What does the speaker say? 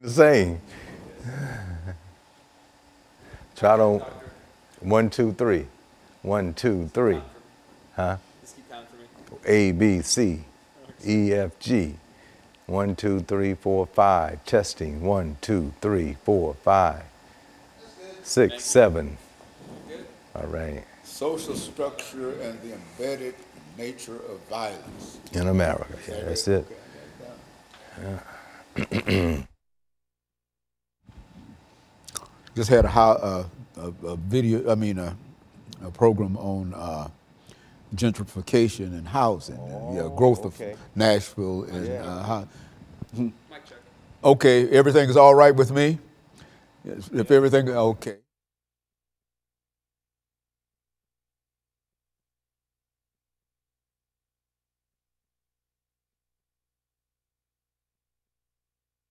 The same. Try to 1, 2, 3. 1, 2, 3. Huh? Just keep counting for me. A, B, C, E, F, G. 1, 2, 3, 4, 5. Testing. 1, 2, 3, 4, 5. 6, 7. Good. All right. Social structure and the embedded nature of violence. In America. Yeah, that's it. Okay, just had a video, a program on gentrification and housing, and, growth of Nashville and Mic check. okay, everything is all right with me? Yes, if everything, okay.